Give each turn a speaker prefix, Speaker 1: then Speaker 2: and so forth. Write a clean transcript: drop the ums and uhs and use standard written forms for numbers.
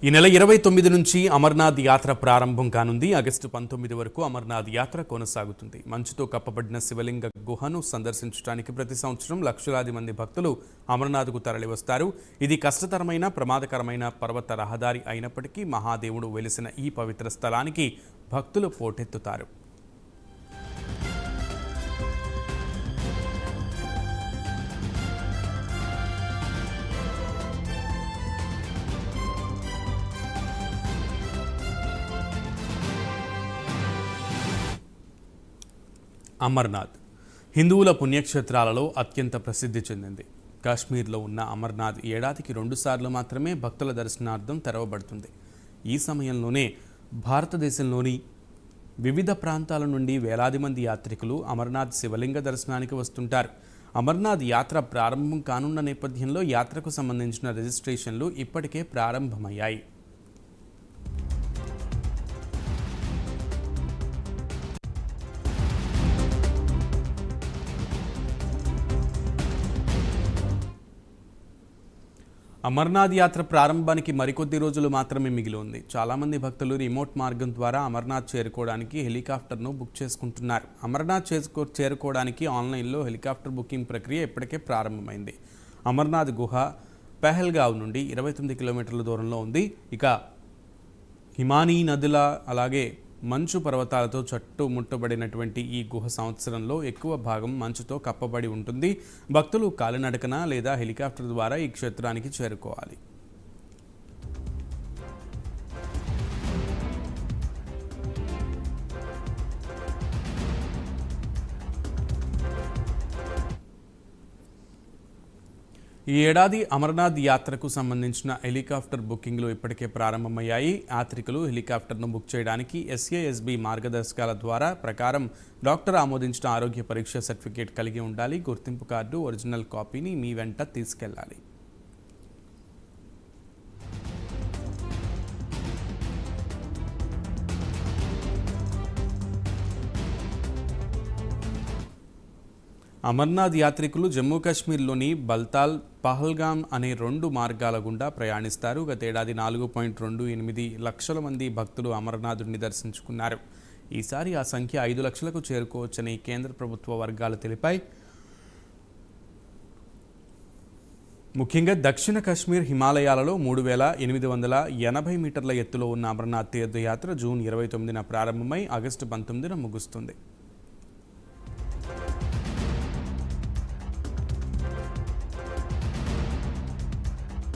Speaker 1: ఈ నెల 29 నుంచి అమర్నాథ్ యాత్ర ప్రారంభం కానుంది. ఆగస్టు 19 వరకు అమర్నాథ్ యాత్ర కొనసాగుతుంది. మంచుతో కప్పబడిన శివలింగ గుహను సందర్శించడానికి ప్రతి సంవత్సరం లక్షలాది మంది భక్తులు అమర్నాథ్కు తరలివస్తారు. ఇది కష్టతరమైన, ప్రమాదకరమైన పర్వత రహదారి అయినప్పటికీ మహాదేవుడు వెలిసిన ఈ పవిత్ర స్థలానికి భక్తులు పోటెత్తుతారు. అమర్నాథ్ హిందువుల పుణ్యక్షేత్రాలలో అత్యంత ప్రసిద్ధి చెందింది. కాశ్మీర్లో ఉన్న అమర్నాథ్ ఏడాదికి 2 సార్లు మాత్రమే భక్తుల దర్శనార్థం తెరవబడుతుంది. ఈ సమయంలోనే భారతదేశంలోని వివిధ ప్రాంతాల నుండి వేలాది మంది యాత్రికులు అమర్నాథ్ శివలింగ దర్శనానికి వస్తుంటారు. అమర్నాథ్ యాత్ర ప్రారంభం కానున్న నేపథ్యంలో యాత్రకు సంబంధించిన రిజిస్ట్రేషన్లు ఇప్పటికే ప్రారంభమయ్యాయి. అమర్నాథ్ యాత్ర ప్రారంభానికి మరికొద్ది రోజులు మాత్రమే మిగిలి ఉంది. చాలామంది భక్తులు రిమోట్ మార్గం ద్వారా అమర్నాథ్ చేరుకోవడానికి హెలికాప్టర్ను బుక్ చేసుకుంటున్నారు. అమర్నాథ్ చేరుకోవడానికి ఆన్లైన్లో హెలికాప్టర్ బుకింగ్ ప్రక్రియ ఇప్పటికే ప్రారంభమైంది. అమర్నాథ్ గుహ పెహల్గావ్ నుండి 29 కిలోమీటర్ల దూరంలో ఉంది. ఇక హిమానీ నదుల అలాగే మంచు పర్వతాలతో చుట్టుముట్టబడినటువంటి ఈ గుహ సంవత్సరంలో ఎక్కువ భాగం మంచుతో కప్పబడి ఉంటుంది. భక్తులు కాలినడకన లేదా హెలికాప్టర్ ద్వారా ఈ క్షేత్రానికి చేరుకోవాలి. ఈ ఏడాది అమర్నాథ్ యాత్రకు సంబంధించిన హెలికాప్టర్ బుకింగ్లు ఇప్పటికే ప్రారంభమయ్యాయి. యాత్రికులు హెలికాప్టర్ను బుక్ చేయడానికి SASB మార్గదర్శకాల ద్వారా ప్రకారం డాక్టర్ ఆమోదించిన ఆరోగ్య పరీక్ష సర్టిఫికేట్ కలిగి ఉండాలి. గుర్తింపు కార్డు ఒరిజినల్ కాపీని మీ వెంట తీసుకెళ్లాలి. అమర్నాథ్ యాత్రికులు జమ్మూ కాశ్మీర్లోని బల్తాల్, పహల్గామ్ అనే 2 మార్గాల గుండా ప్రయాణిస్తారు. గతేడాది 4.28 లక్షల మంది భక్తులు అమర్నాథుడిని దర్శించుకున్నారు. ఈసారి ఆ సంఖ్య 5 లక్షలకు చేరుకోవచ్చని కేంద్ర ప్రభుత్వ వర్గాలు తెలిపాయి. ముఖ్యంగా దక్షిణ కాశ్మీర్ హిమాలయాలలో 3880 మీటర్ల ఎత్తులో ఉన్న అమర్నాథ్ తీర్థయాత్ర జూన్ 29న ప్రారంభమై ఆగస్టు 19న ముగుస్తుంది.